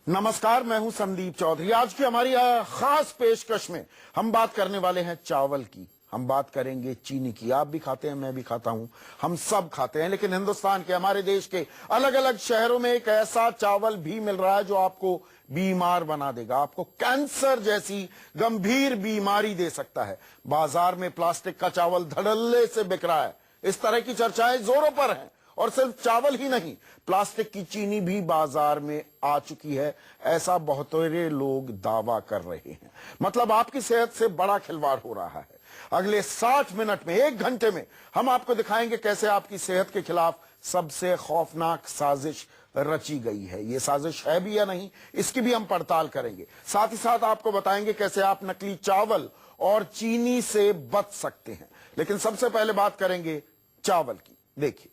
नमस्कार, मैं हूं संदीप चौधरी। आज की हमारी खास पेशकश में हम बात करने वाले हैं चावल की। हम बात करेंगे चीनी की। आप भी खाते हैं, मैं भी खाता हूं, हम सब खाते हैं। लेकिन हिंदुस्तान के, हमारे देश के अलग अलग शहरों में एक ऐसा चावल भी मिल रहा है जो आपको बीमार बना देगा, आपको कैंसर जैसी गंभीर बीमारी दे सकता है। बाजार में प्लास्टिक का चावल धड़ल्ले से बिक रहा है। इस तरह की चर्चाएं जोरों पर हैं। और सिर्फ चावल ही नहीं, प्लास्टिक की चीनी भी बाजार में आ चुकी है, ऐसा बहुत सारे लोग दावा कर रहे हैं। मतलब आपकी सेहत से बड़ा खिलवाड़ हो रहा है। अगले 60 मिनट में, 1 घंटे में हम आपको दिखाएंगे कैसे आपकी सेहत के खिलाफ सबसे खौफनाक साजिश रची गई है। ये साजिश है भी या नहीं, इसकी भी हम पड़ताल करेंगे। साथ ही साथ आपको बताएंगे कैसे आप नकली चावल और चीनी से बच सकते हैं। लेकिन सबसे पहले बात करेंगे चावल की। देखिए,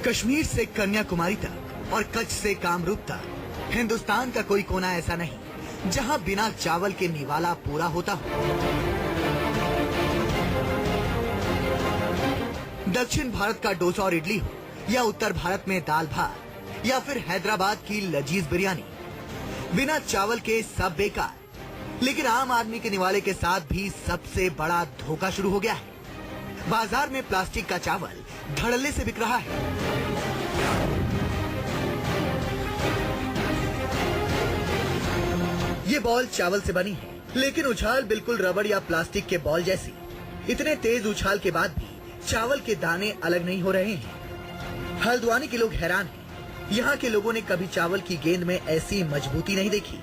कश्मीर से कन्याकुमारी तक और कच्छ से कामरूप तक हिंदुस्तान का कोई कोना ऐसा नहीं जहां बिना चावल के निवाला पूरा होता हो। दक्षिण भारत का डोसा और इडली हो, या उत्तर भारत में दाल भात, या फिर हैदराबाद की लजीज बिरयानी, बिना चावल के सब बेकार। लेकिन आम आदमी के निवाले के साथ भी सबसे बड़ा धोखा शुरू हो गया है। बाजार में प्लास्टिक का चावल धड़ल्ले से बिक रहा है। ये बॉल चावल से बनी है, लेकिन उछाल बिल्कुल रबड़ या प्लास्टिक के बॉल जैसी। इतने तेज उछाल के बाद भी चावल के दाने अलग नहीं हो रहे हैं। हल्द्वानी के लोग हैरान हैं। यहाँ के लोगों ने कभी चावल की गेंद में ऐसी मजबूती नहीं देखी।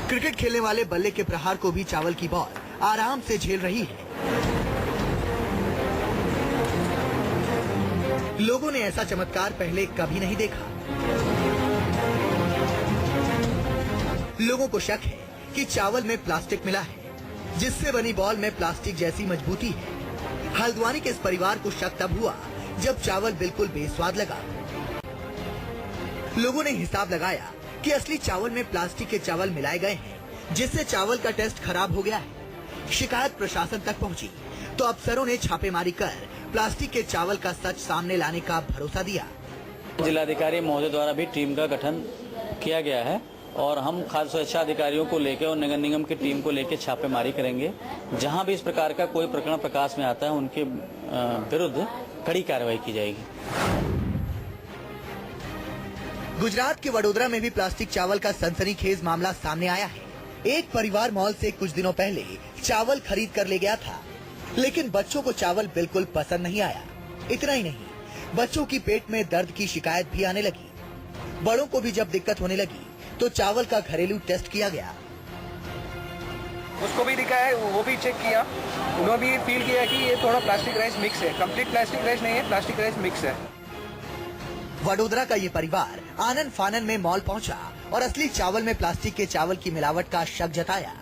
क्रिकेट खेलने वाले बल्ले के प्रहार को भी चावल की बॉल आराम से झेल रही है। लोगों ने ऐसा चमत्कार पहले कभी नहीं देखा। लोगों को शक है कि चावल में प्लास्टिक मिला है, जिससे बनी बॉल में प्लास्टिक जैसी मजबूती है। हल्द्वानी के इस परिवार को शक तब हुआ जब चावल बिल्कुल बेस्वाद लगा। लोगों ने हिसाब लगाया कि असली चावल में प्लास्टिक के चावल मिलाए गए हैं, जिससे चावल का टेस्ट खराब हो गया है। शिकायत प्रशासन तक पहुंची तो अफसरों ने छापेमारी कर प्लास्टिक के चावल का सच सामने लाने का भरोसा दिया। जिलाधिकारी महोदय द्वारा भी टीम का गठन किया गया है और हम खाद्य सुरक्षा अधिकारियों को लेकर और नगर निगम की टीम को लेकर छापेमारी करेंगे। जहां भी इस प्रकार का कोई प्रकरण प्रकाश में आता है, उनके विरुद्ध कड़ी कार्रवाई की जाएगी। गुजरात के वडोदरा में भी प्लास्टिक चावल का सनसनीखेज मामला सामने आया है। एक परिवार मॉल से कुछ दिनों पहले चावल खरीद कर ले गया था, लेकिन बच्चों को चावल बिल्कुल पसंद नहीं आया। इतना ही नहीं, बच्चों की पेट में दर्द की शिकायत भी आने लगी। बड़ों को भी जब दिक्कत होने लगी तो चावल का घरेलू टेस्ट किया गया। उसको भी दिखाया है, वो भी चेक किया। उन्होंने भी फील किया कि ये थोड़ा प्लास्टिक राइस मिक्स है। कंप्लीट प्लास्टिक राइस नहीं है, प्लास्टिक राइस मिक्स है। वडोदरा का ये परिवार आनन फानन में मॉल पहुंचा और असली चावल में प्लास्टिक के चावल की मिलावट का शक जताया।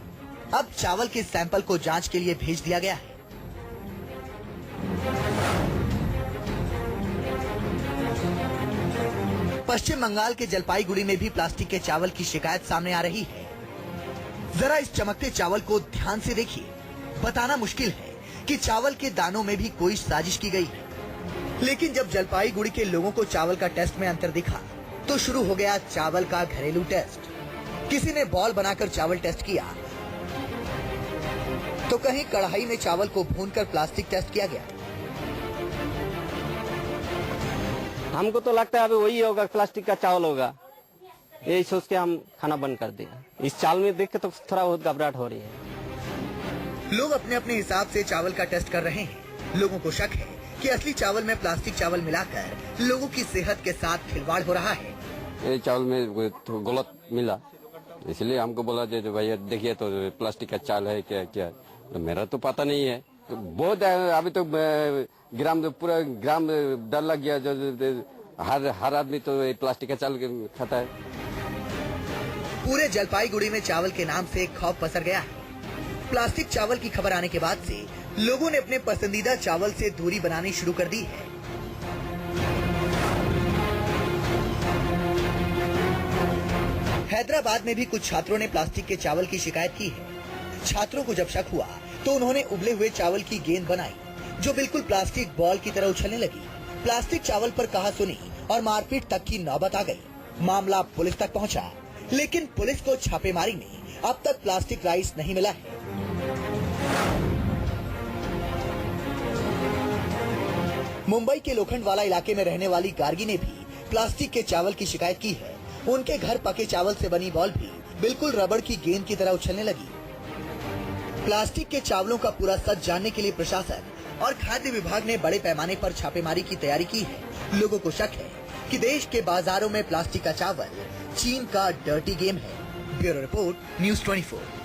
अब चावल के सैंपल को जांच के लिए भेज दिया गया है। पश्चिम बंगाल के जलपाईगुड़ी में भी प्लास्टिक के चावल की शिकायत सामने आ रही है। जरा इस चमकते चावल को ध्यान से देखिए। बताना मुश्किल है कि चावल के दानों में भी कोई साजिश की गई है। लेकिन जब जलपाईगुड़ी के लोगों को चावल का टेस्ट में अंतर दिखा तो शुरू हो गया चावल का घरेलू टेस्ट। किसी ने बॉल बनाकर चावल टेस्ट किया, तो कहीं कढ़ाई में चावल को भूनकर प्लास्टिक टेस्ट किया गया। हमको तो लगता है अभी वही होगा, प्लास्टिक का चावल होगा। यही सोच के हम खाना बंद कर दिया। इस चावल में देख के तो थोड़ा बहुत घबराहट हो रही है। लोग अपने अपने हिसाब से चावल का टेस्ट कर रहे हैं। लोगों को शक है कि असली चावल में प्लास्टिक चावल मिलाकर लोगों की सेहत के साथ खिलवाड़ हो रहा है। ये चावल में तो गलत मिला, इसलिए हमको बोला जो भैया देखिए तो प्लास्टिक का चावल है क्या क्या। तो मेरा तो पता नहीं है। तो बहुत अभी तो ग्राम पूरा ग्राम डर लग गया। जो हर आदमी तो प्लास्टिक का चावल खाता है। पूरे जलपाईगुड़ी में चावल के नाम से खौफ पसर गया है। प्लास्टिक चावल की खबर आने के बाद से लोगों ने अपने पसंदीदा चावल से दूरी बनानी शुरू कर दी है। हैदराबाद में भी कुछ छात्रों ने प्लास्टिक के चावल की शिकायत की है। छात्रों को जब शक हुआ तो उन्होंने उबले हुए चावल की गेंद बनाई जो बिल्कुल प्लास्टिक बॉल की तरह उछलने लगी। प्लास्टिक चावल पर कहासुनी और मारपीट तक की नौबत आ गई। मामला पुलिस तक पहुंचा, लेकिन पुलिस को छापेमारी में अब तक प्लास्टिक राइस नहीं मिला है। मुंबई के लोखंडवाला इलाके में रहने वाली गार्गी ने भी प्लास्टिक के चावल की शिकायत की है। उनके घर पके चावल से बनी बॉल भी बिल्कुल रबड़ की गेंद की तरह उछलने लगी। प्लास्टिक के चावलों का पूरा सच जानने के लिए प्रशासन और खाद्य विभाग ने बड़े पैमाने पर छापेमारी की तैयारी की है। लोगों को शक है कि देश के बाजारों में प्लास्टिक का चावल चीन का डर्टी गेम है। Bureau report, news 24।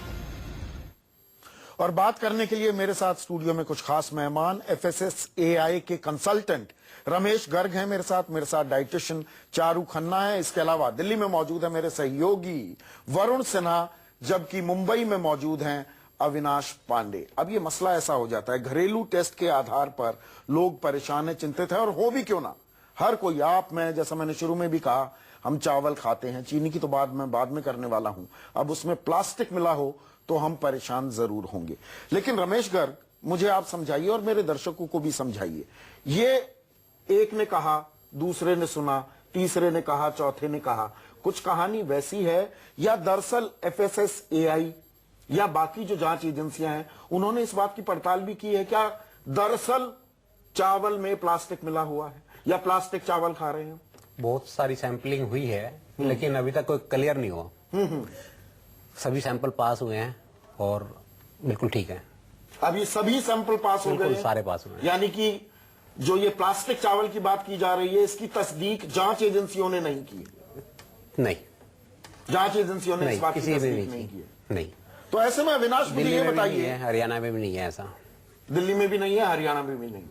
और बात करने के लिए मेरे साथ स्टूडियो में कुछ खास मेहमान FSSAI के कंसल्टेंट रमेश गर्ग हैं मेरे साथ डाइटिशियन चारू खन्ना है। इसके अलावा दिल्ली में मौजूद है मेरे सहयोगी वरुण सिन्हा, जबकि मुंबई में मौजूद हैं अविनाश पांडे। अब ये मसला ऐसा हो जाता है, घरेलू टेस्ट के आधार पर लोग परेशान है, चिंतित है, और हो भी क्यों ना। हर कोई, आप, मैं, जैसा मैंने शुरू में भी कहा, हम चावल खाते हैं। चीनी की तो बाद में करने वाला हूं। अब उसमें प्लास्टिक मिला हो तो हम परेशान जरूर होंगे। लेकिन रमेश गर्ग, मुझे आप समझाइए और मेरे दर्शकों को भी समझाइए। ये एक ने कहा, दूसरे ने सुना, तीसरे ने कहा, चौथे ने कहा, कुछ कहानी वैसी है या दरअसल FSSAI या बाकी जो जांच एजेंसियां हैं उन्होंने इस बात की पड़ताल भी की है क्या दरअसल चावल में प्लास्टिक मिला हुआ है या प्लास्टिक चावल खा रहे हैं? बहुत सारी सैंपलिंग हुई है लेकिन अभी तक कोई क्लियर नहीं हुआ। सभी सैंपल पास हुए हैं और बिल्कुल ठीक है। अभी सभी सैंपल पास हो गए हैं? सारे पास हुए हैं। यानी कि जो ये प्लास्टिक चावल की बात की जा रही है इसकी तस्दीक जांच एजेंसियों ने नहीं की? नहीं, जांच एजेंसियों ने इस बात की तस्दीक नहीं की? नहीं। तो ऐसे में अविनाश मुझे ये बताइए, हरियाणा में भी नहीं है ऐसा, दिल्ली में भी नहीं है, हरियाणा में भी नहीं।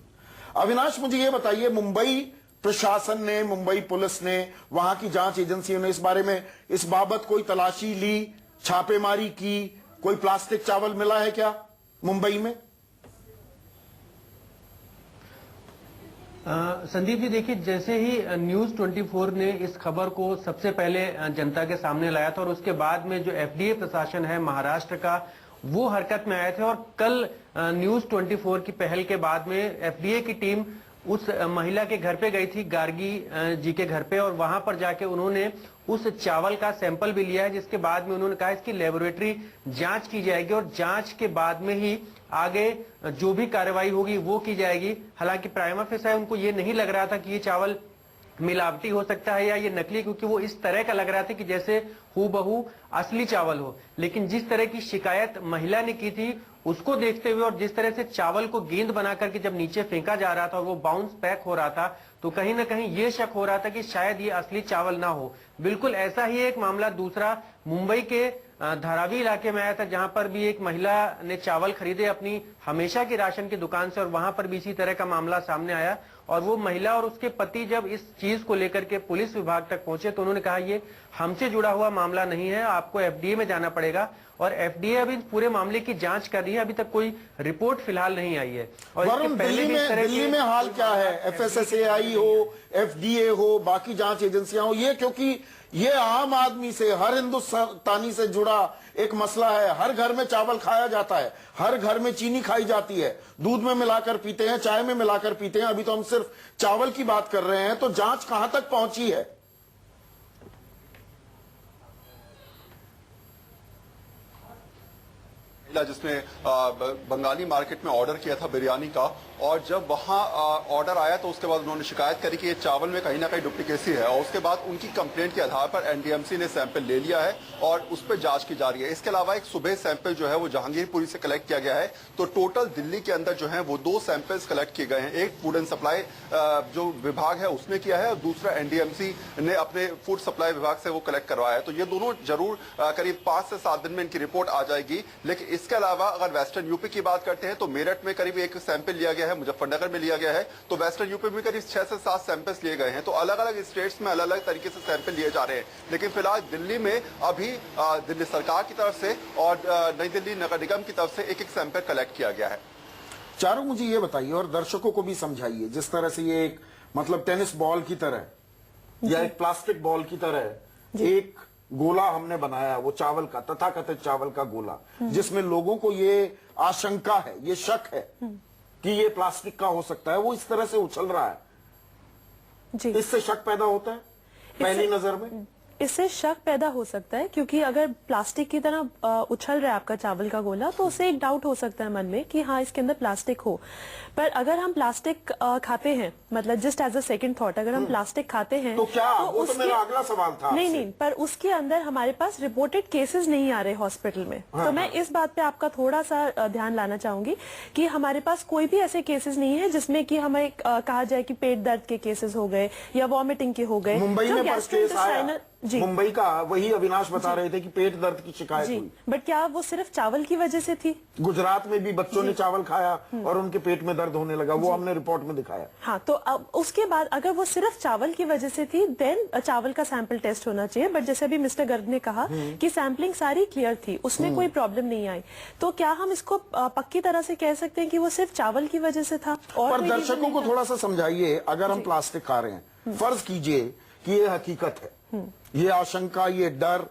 अविनाश मुझे ये बताइए, मुंबई प्रशासन ने, मुंबई पुलिस ने, वहां की जांच एजेंसियों ने इस बारे में, इस बाबत कोई तलाशी ली, छापेमारी की, कोई प्लास्टिक चावल मिला है क्या मुंबई में? संदीप जी, देखिए, जैसे ही न्यूज़ 24 ने इस खबर को सबसे पहले जनता के सामने लाया था और उसके बाद में जो FDA प्रशासन है महाराष्ट्र का, वो हरकत में आए थे। और कल न्यूज़ 24 की पहल के बाद में FDA की टीम उस महिला के घर पे गई थी, गार्गी जी के घर पे, और वहां पर जाके उन्होंने उस चावल का सैंपल भी लिया है, जिसके बाद में उन्होंने कहा इसकी लेबोरेटरी जांच की जाएगी और जांच के बाद में ही आगे जो भी कार्रवाई होगी वो की जाएगी। हालांकि प्राइमा फेसी उनको ये नहीं लग रहा था कि ये चावल मिलावटी हो सकता है या ये नकली, क्योंकि वो इस तरह का लग रहा था कि जैसे हूबहू असली चावल हो। लेकिन जिस तरह की शिकायत महिला ने की थी उसको देखते हुए और जिस तरह से चावल को गेंद बना करके जब नीचे फेंका जा रहा था और वो बाउंस बैक हो रहा था, तो कहीं ना कहीं ये शक हो रहा था कि शायद ये असली चावल ना हो। बिल्कुल ऐसा ही एक मामला दूसरा मुंबई के धारावी इलाके में आया था, जहां पर भी एक महिला ने चावल खरीदे अपनी हमेशा की राशन की दुकान से और वहां पर भी इसी तरह का मामला सामने आया। और वो महिला और उसके पति जब इस चीज को लेकर के पुलिस विभाग तक पहुंचे तो उन्होंने कहा ये हमसे जुड़ा हुआ मामला नहीं है, आपको FDA में जाना पड़ेगा। और FDA अभी पूरे मामले की जांच कर रही है, अभी तक कोई रिपोर्ट फिलहाल नहीं आई है। और वरुण, दिल्ली में हाल क्या है? FSSAI हो, FDA हो, बाकी जांच एजेंसियां हो, ये क्योंकि ये आम आदमी से, हर हिंदुस्तानी से जुड़ा एक मसला है। हर घर में चावल खाया जाता है, हर घर में चीनी खाई जाती है, दूध में मिलाकर पीते हैं, चाय में मिलाकर पीते हैं। अभी तो हम सिर्फ चावल की बात कर रहे हैं, तो जांच कहां तक पहुंची है? जिसने बंगाली मार्केट में ऑर्डर किया था बिरयानी का, और जब वहां ऑर्डर आया तो उसके बाद उन्होंने शिकायत करी कि ये चावल में कहीं ना कहीं डुप्लीकेसी है, और उसके बाद उनकी कंप्लेंट के आधार पर NDMC ने सैंपल ले लिया है और उस पर जांच की जा रही है। इसके अलावा एक सुबह सैंपल जो है वो जहांगीरपुरी से कलेक्ट किया गया है। तो टोटल दिल्ली के अंदर जो है वो 2 सैंपल्स कलेक्ट किए गए हैं। एक फूड एंड सप्लाई जो विभाग है उसने किया है और दूसरा NDMC ने अपने फूड सप्लाई विभाग से वो कलेक्ट करवाया है। तो ये दोनों जरूर करीब 5 से 7 दिन में इनकी रिपोर्ट आ जाएगी। लेकिन इसके अलावा अगर वेस्टर्न यूपी की बात करते हैं तो मेरठ में करीब एक सैंपल लिया गया है, मुजफ्फरनगर में लिया गया है। तो वेस्टर्न यूपी में करीब 6 से 7 सैंपल्स लिए गए हैं। तो अलग अलग स्टेट्स में अलग अलग तरीके से सैंपल लिए जा रहे हैं। लेकिन फिलहाल दिल्ली में अभी दिल्ली सरकार की तरफ से और नई दिल्ली नगर निगम की तरफ से एक एक सैंपल कलेक्ट किया गया है। चारों, मुझे ये बताइए और दर्शकों को भी समझाइए, जिस तरह से ये एक मतलब टेनिस बॉल की तरह या एक प्लास्टिक बॉल की तरह एक गोला हमने बनाया, वो चावल का, तथाकथित चावल का गोला, जिसमें लोगों को ये आशंका है, ये शक है कि ये प्लास्टिक का हो सकता है, वो इस तरह से उछल रहा है, जी इससे शक पैदा होता है पहली नजर में? इससे शक पैदा हो सकता है, क्योंकि अगर प्लास्टिक की तरह उछल रहा है आपका चावल का गोला, तो उससे एक डाउट हो सकता है मन में कि हाँ इसके अंदर प्लास्टिक हो। पर अगर हम प्लास्टिक खाते हैं, मतलब just as a second thought, अगर हम प्लास्टिक खाते हैं तो क्या, वो तो मेरा अगला सवाल था नहीं आपसे। नहीं, पर उसके अंदर हमारे पास रिपोर्टेड केसेस नहीं आ रहे हॉस्पिटल में। तो मैं इस बात पे आपका थोड़ा सा ध्यान लाना चाहूंगी कि हमारे पास कोई भी ऐसे केसेस नहीं है जिसमें कि हमें कहा जाए कि पेट दर्द के केसेस हो गए या वॉमिटिंग के हो गए। मुंबई में पर केस आया, जी मुंबई का, वही अविनाश बता रहे थे कि पेट दर्द की शिकायत जी, हुई। बट क्या वो सिर्फ चावल की वजह से थी? गुजरात में भी बच्चों ने चावल खाया और उनके पेट में दर्द होने लगा, वो हमने रिपोर्ट में दिखाया। हाँ, तो अब उसके बाद अगर वो सिर्फ चावल की वजह से थी, देन चावल का सैंपल टेस्ट होना चाहिए। बट जैसे अभी मिस्टर गर्ग ने कहा कि सैंपलिंग सारी क्लियर थी, उसमें कोई प्रॉब्लम नहीं आई, तो क्या हम इसको पक्की तरह से कह सकते हैं कि वो सिर्फ चावल की वजह से था? और पर कोई दर्शकों reason को नहीं थोड़ा सा समझाइए, अगर हम प्लास्टिक खा रहे हैं, फर्ज कीजिए कि ये हकीकत है, ये आशंका, ये डर,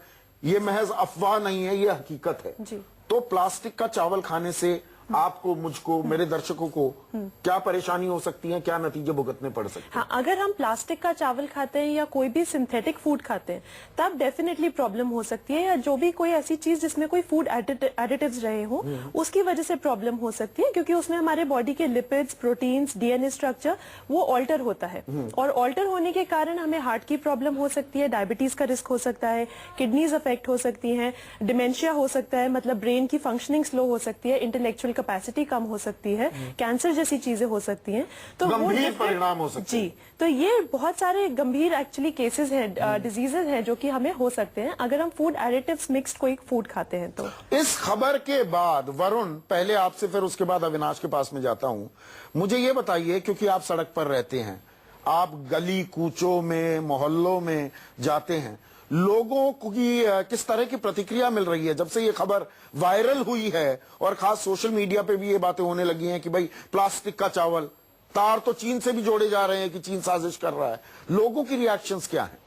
ये महज अफवाह नहीं है, ये हकीकत है, जी। तो प्लास्टिक का चावल खाने से आपको, मुझको, मेरे दर्शकों को क्या परेशानी हो सकती है, क्या नतीजे भुगतने पड़ सकते हैं? हाँ, अगर हम प्लास्टिक का चावल खाते हैं या कोई भी सिंथेटिक फूड खाते हैं, तब डेफिनेटली प्रॉब्लम हो सकती है, या जो भी कोई ऐसी चीज जिसमें कोई फूड एडिटिव्स रहे हो, उसकी वजह से प्रॉब्लम हो सकती है, क्योंकि उसमें हमारे बॉडी के लिपिड्स, प्रोटीन्स, डीएनए स्ट्रक्चर वो ऑल्टर होता है, और ऑल्टर होने के कारण हमें हार्ट की प्रॉब्लम हो सकती है, डायबिटीज का रिस्क हो सकता है, किडनीज अफेक्ट हो सकती हैं, डिमेंशिया हो सकता है, मतलब ब्रेन की फंक्शनिंग स्लो हो सकती है, इंटेलेक्चुअल कैपेसिटी कम हो सकती है, कैंसर जैसी चीजें हो सकती हैं, तो वो गंभीर different- परिणाम हो सकते हैं। जी, तो ये बहुत सारे गंभीर एक्चुअली केसेस हैं, डिजीजेस हैं जो कि हमें हो सकते हैं अगर हम फूड एडिटिव्स मिक्स्ड कोई फूड खाते हैं। तो इस खबर के बाद वरुण, पहले आपसे, फिर उसके बाद अविनाश के पास में जाता हूं, मुझे ये बताइए, क्योंकि आप सड़क पर रहते हैं, आप गली कूचों में, मोहल्लों में जाते हैं, लोगों की किस तरह की प्रतिक्रिया मिल रही है जब से ये खबर वायरल हुई है, और खास सोशल मीडिया पे भी ये बातें होने लगी हैं कि भाई प्लास्टिक का चावल, तार तो चीन से भी जोड़े जा रहे हैं कि चीन साजिश कर रहा है, लोगों की रिएक्शंस क्या हैं?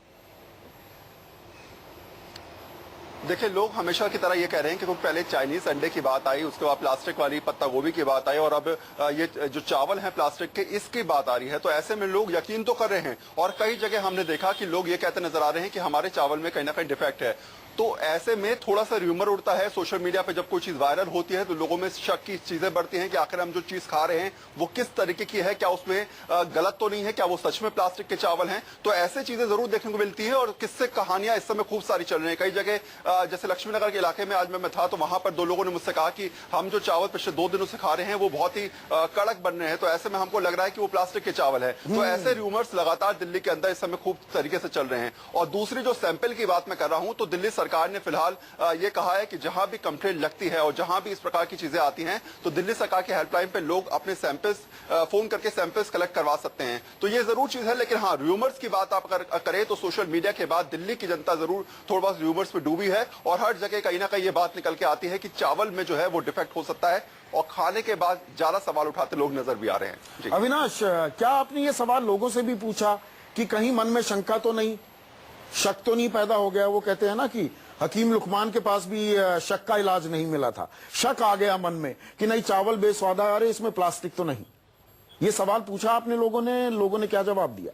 देखिए, लोग हमेशा की तरह ये कह रहे हैं कि पहले चाइनीज अंडे की बात आई, उसके बाद प्लास्टिक वाली पत्ता गोभी की बात आई, और अब ये जो चावल है प्लास्टिक के, इसकी बात आ रही है। तो ऐसे में लोग यकीन तो कर रहे हैं, और कई जगह हमने देखा कि लोग ये कहते नजर आ रहे हैं कि हमारे चावल में कहीं ना कहीं डिफेक्ट है। तो ऐसे में थोड़ा सा र्यूमर उड़ता है सोशल मीडिया पे, जब कोई चीज वायरल होती है तो लोगों में शक की चीजें बढ़ती हैं कि आखिर हम जो चीज खा रहे हैं वो किस तरीके की है, क्या उसमें गलत तो नहीं है, क्या वो सच में प्लास्टिक के चावल हैं। तो ऐसे चीजें जरूर देखने को मिलती हैं, और किससे कहानियां इस समय खूब सारी चल रही हैं। कई जगह जैसे लक्ष्मीनगर के इलाके में आज मैं था, तो वहां पर दो लोगों ने मुझसे कहा कि हम जो चावल पिछले 2 दिनों से खा रहे हैं वो बहुत ही कड़क बन रहे हैं, तो ऐसे में हमको लग रहा है कि वो प्लास्टिक के चावल है। तो ऐसे र्यूमर्स लगातार दिल्ली के अंदर इस समय खूब तरीके से चल रहे हैं। और दूसरी जो सैंपल की बात मैं कर रहा हूं, तो दिल्ली सरकार ने फिलहाल ये कहा है कि जहां भी कंप्लेंट लगती है और जहां भी इस प्रकार की चीजें आती हैं, तो दिल्ली सरकार के हेल्पलाइन पे लोग अपने सैंपल्स फोन करके सैंपल्स कलेक्ट करवा सकते हैं। तो ये जरूर चीज है, लेकिन हाँ, र्यूमर्स की बात आप करें तो सोशल मीडिया के बाद दिल्ली की जनता जरूर थोड़ा बहुत र्यूमर्स पे डूबी है, और हर जगह कहीं ना कहीं ये बात निकल के आती है कि चावल में जो है वो डिफेक्ट हो सकता है, और खाने के बाद ज्यादा सवाल उठाते लोग नजर भी आ रहे हैं। जी। अविनाश, क्या आपने ये सवाल लोगों से भी पूछा कि कहीं मन में शंका तो नहीं, शक तो नहीं पैदा हो गया? वो कहते हैं ना कि हकीम लुकमान के पास भी शक का इलाज नहीं मिला था, शक आ गया मन में कि नहीं चावल बेस्वादा, अरे इसमें प्लास्टिक तो नहीं। ये सवाल पूछा आपने लोगों ने क्या जवाब दिया?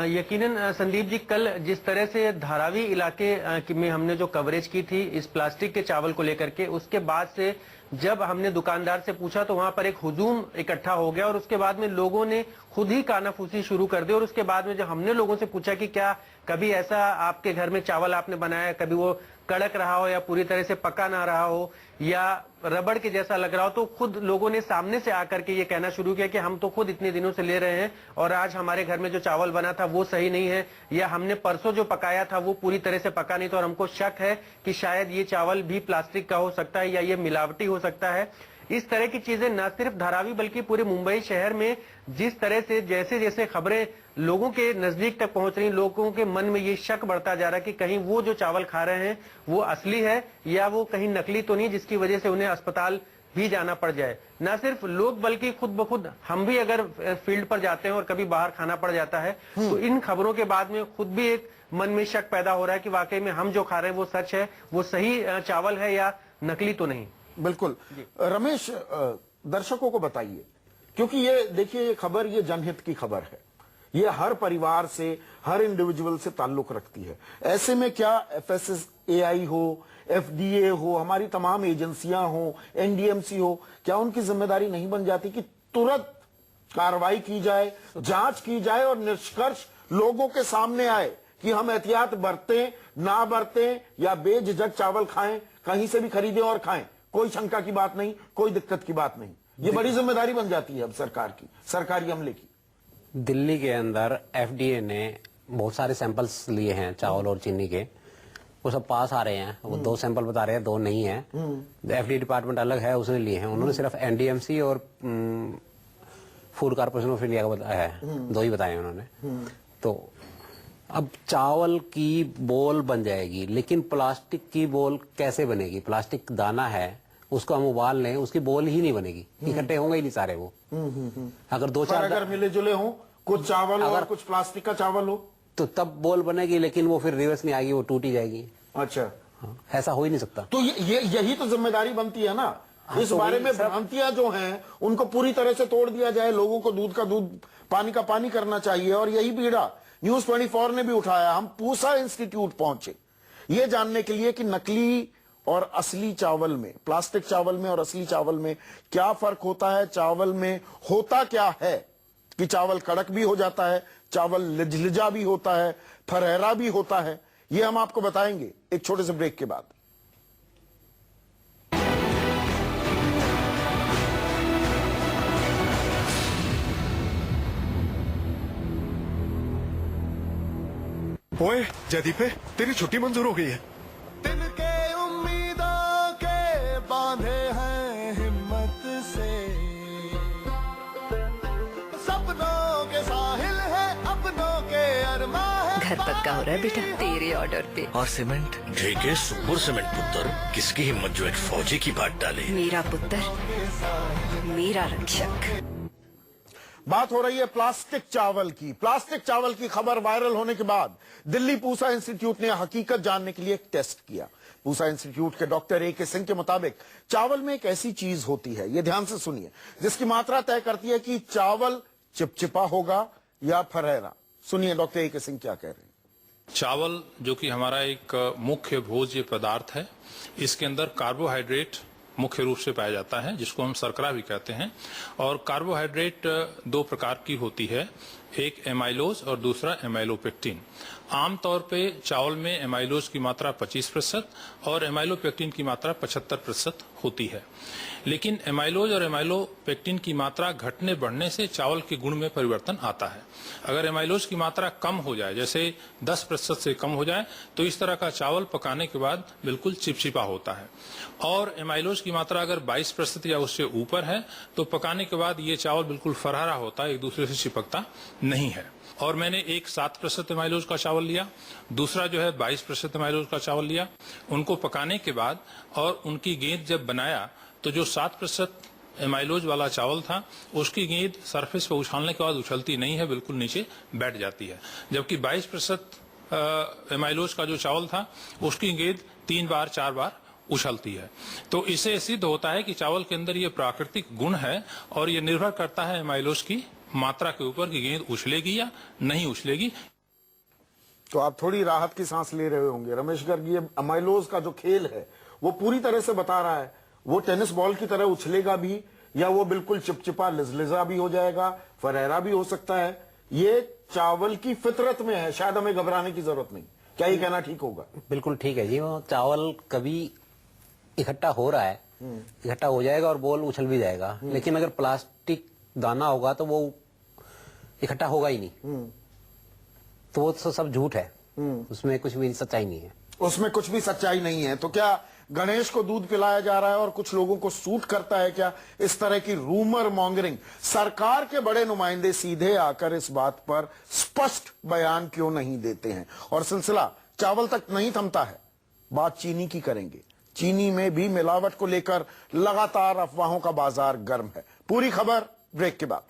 यकीनन संदीप जी, कल जिस तरह से धारावी इलाके में हमने जो कवरेज की थी इस प्लास्टिक के चावल को लेकर के, उसके बाद से जब हमने दुकानदार से पूछा तो वहां पर एक हुजूम इकट्ठा हो गया, और उसके बाद में लोगों ने खुद ही कानाफूसी शुरू कर दी। और उसके बाद में जब हमने लोगों से पूछा कि क्या कभी ऐसा आपके घर में चावल आपने बनाया, कभी वो कड़क रहा हो या पूरी तरह से पका ना रहा हो या रबड़ के जैसा लग रहा हो, तो खुद लोगों ने सामने से आकर के ये कहना शुरू किया कि हम तो खुद इतने दिनों से ले रहे हैं और आज हमारे घर में जो चावल बना था वो सही नहीं है, या हमने परसों जो पकाया था वो पूरी तरह से पका नहीं था और हमको शक है कि शायद ये चावल भी प्लास्टिक का हो सकता है या ये मिलावटी हो सकता है। इस तरह की चीजें न सिर्फ धारावी बल्कि पूरे मुंबई शहर में जिस तरह से जैसे जैसे खबरें लोगों के नजदीक तक पहुंच रही, लोगों के मन में ये शक बढ़ता जा रहा है कि कहीं वो जो चावल खा रहे हैं वो असली है या वो कहीं नकली तो नहीं, जिसकी वजह से उन्हें अस्पताल भी जाना पड़ जाए। न सिर्फ लोग बल्कि खुद ब खुद हम भी अगर फील्ड पर जाते हैं और कभी बाहर खाना पड़ जाता है तो इन खबरों के बाद में खुद भी एक मन में शक पैदा हो रहा है कि वाकई में हम जो खा रहे हैं वो सच है, वो सही चावल है या नकली तो नहीं। बिल्कुल। रमेश, दर्शकों को बताइए, क्योंकि ये देखिए ये खबर ये जनहित की खबर है, ये हर परिवार से हर इंडिविजुअल से ताल्लुक रखती है। ऐसे में क्या FSSAI हो, FDA हो, हमारी तमाम एजेंसियां हो, NDMC हो, क्या उनकी जिम्मेदारी नहीं बन जाती कि तुरंत कार्रवाई की जाए, जांच की जाए और निष्कर्ष लोगों के सामने आए कि हम एहतियात बरतें ना बरतें या बेझिझक चावल खाएं, कहीं से भी खरीदें और खाएं, कोई शंका की बात नहीं, कोई दिक्कत की बात नहीं। ये बड़ी जिम्मेदारी बन जाती है अब सरकार की, सरकारी अमले की। दिल्ली के अंदर FDA ने बहुत सारे सैंपल्स लिए हैं चावल और चीनी के, वो सब पास आ रहे हैं। वो 2 सैंपल बता रहे हैं, 2 नहीं है। FDA डिपार्टमेंट अलग है, उसने लिए हैं। उन्होंने सिर्फ NDMC और फूड कॉर्पोरेशन ऑफ इंडिया का बताया है, 2 ही बताए उन्होंने। तो अब चावल की बोल बन जाएगी, लेकिन प्लास्टिक की बोल कैसे बनेगी? प्लास्टिक दाना है, उसको हम उबाल लें, उसकी बोल ही नहीं बनेगी, इकट्ठे होंगे ही नहीं सारे वो। अगर 2-4 अगर मिले जुले हो, कुछ चावल और कुछ प्लास्टिक का चावल हो तो तब बोल बनेगी, लेकिन वो फिर रिवर्स नहीं आएगी, वो टूट ही जाएगी। अच्छा, हाँ, ऐसा हो ही नहीं सकता। तो यही तो जिम्मेदारी बनती है ना। हाँ, इस तो बारे में भ्रांतियां जो हैं उनको पूरी तरह से तोड़ दिया जाए, लोगों को दूध का दूध, पानी का पानी करना चाहिए। और यही बीड़ा न्यूज 24 ने भी उठाया। हम पूसा इंस्टीट्यूट पहुंचे ये जानने के लिए कि नकली और असली चावल में, प्लास्टिक चावल में और असली चावल में क्या फर्क होता है, चावल में होता क्या है कि चावल कड़क भी हो जाता है, चावल लिजलिजा भी होता है, फरहेरा भी होता है। ये हम आपको बताएंगे एक छोटे से ब्रेक के बाद। ओए जयदीप, तेरी छुट्टी मंजूर हो गई है। तिनके उम्मीदों के बांधे हैं हिम्मत से, सपनों के साहिल है, अपनों के अरमा है। घर पक्का हो रहा है बेटा तेरे ऑर्डर पे। और सीमेंट JK सुपर सीमेंट पुत्र, किसकी हिम्मत जो एक फौजी की बात डाले। मेरा पुत्र मेरा रक्षक। बात हो रही है प्लास्टिक चावल की। प्लास्टिक चावल की खबर वायरल होने के बाद दिल्ली पूसा इंस्टीट्यूट ने हकीकत जानने के लिए एक टेस्ट किया। पूसा इंस्टीट्यूट के डॉक्टर AK सिंह के मुताबिक चावल में एक ऐसी चीज होती है, ये ध्यान से सुनिए, जिसकी मात्रा तय करती है कि चावल चिपचिपा होगा या फरहेरा। सुनिए डॉक्टर AK सिंह क्या कह रहे हैं। चावल जो कि हमारा एक मुख्य भोज्य पदार्थ है, इसके अंदर कार्बोहाइड्रेट मुख्य रूप से पाया जाता है, जिसको हम शर्करा भी कहते हैं। और कार्बोहाइड्रेट 2 प्रकार की होती है, एक एमाइलोज और दूसरा एमाइलोपेक्टिन। आमतौर पे चावल में एमाइलोज की मात्रा 25% और एमाइलोपेक्टिन की मात्रा 75% होती है। लेकिन एमाइलोज और एमाइलोपेक्टिन की मात्रा घटने बढ़ने से चावल के गुण में परिवर्तन आता है। अगर एमाइलोज की मात्रा कम हो जाए, जैसे 10% से कम हो जाए, तो इस तरह का चावल पकाने के बाद बिल्कुल चिपचिपा होता है। और एमाइलोज की मात्रा अगर 22% या उससे ऊपर है तो पकाने के बाद ये चावल बिल्कुल फरहरा होता है, एक दूसरे से चिपकता नहीं है। और मैंने एक 7% एमाइलोज का चावल लिया, दूसरा जो है 22% एमाइलोज का चावल लिया। उनको पकाने के बाद और उनकी गेंद जब बनाया तो जो 7% एमाइलोज वाला चावल था उसकी गेंद सरफेस पर उछालने के बाद उछलती नहीं है, बिल्कुल नीचे बैठ जाती है। जबकि 22% एमाइलोज का जो चावल था उसकी गेंद 3 बार 4 बार उछलती है। तो इससे सिद्ध होता है कि चावल के अंदर ये प्राकृतिक गुण है और ये निर्भर करता है एमाइलोज की मात्रा के ऊपर कि गेंद उछलेगी या नहीं उछलेगी। तो आप थोड़ी राहत की सांस ले रहे होंगे रमेश गर्ग। ये एमाइलोज का जो खेल है वो पूरी तरह से बता रहा है, वो टेनिस बॉल की तरह उछलेगा भी या वो बिल्कुल चिपचिपा लिजलिजा भी हो जाएगा, फरहेरा भी हो सकता है। ये चावल की फितरत में है, शायद हमें घबराने की जरूरत नहीं। क्या ये कहना ठीक होगा? बिल्कुल ठीक है जी। वो चावल कभी इकट्ठा हो रहा है, इकट्ठा हो जाएगा और बोल उछल भी जाएगा, लेकिन अगर प्लास्टिक दाना होगा तो वो इकट्ठा होगा ही नहीं। तो वो तो सब झूठ है, उसमें कुछ भी सच्चाई नहीं है। उसमें कुछ भी सच्चाई नहीं है। तो क्या गणेश को दूध पिलाया जा रहा है और कुछ लोगों को सूट करता है क्या इस तरह की रूमर मॉन्गरिंग? सरकार के बड़े नुमाइंदे सीधे आकर इस बात पर स्पष्ट बयान क्यों नहीं देते हैं? और सिलसिला चावल तक नहीं थमता है, बात चीनी की करेंगे। चीनी में भी मिलावट को लेकर लगातार अफवाहों का बाजार गर्म है। पूरी खबर ब्रेक के बाद।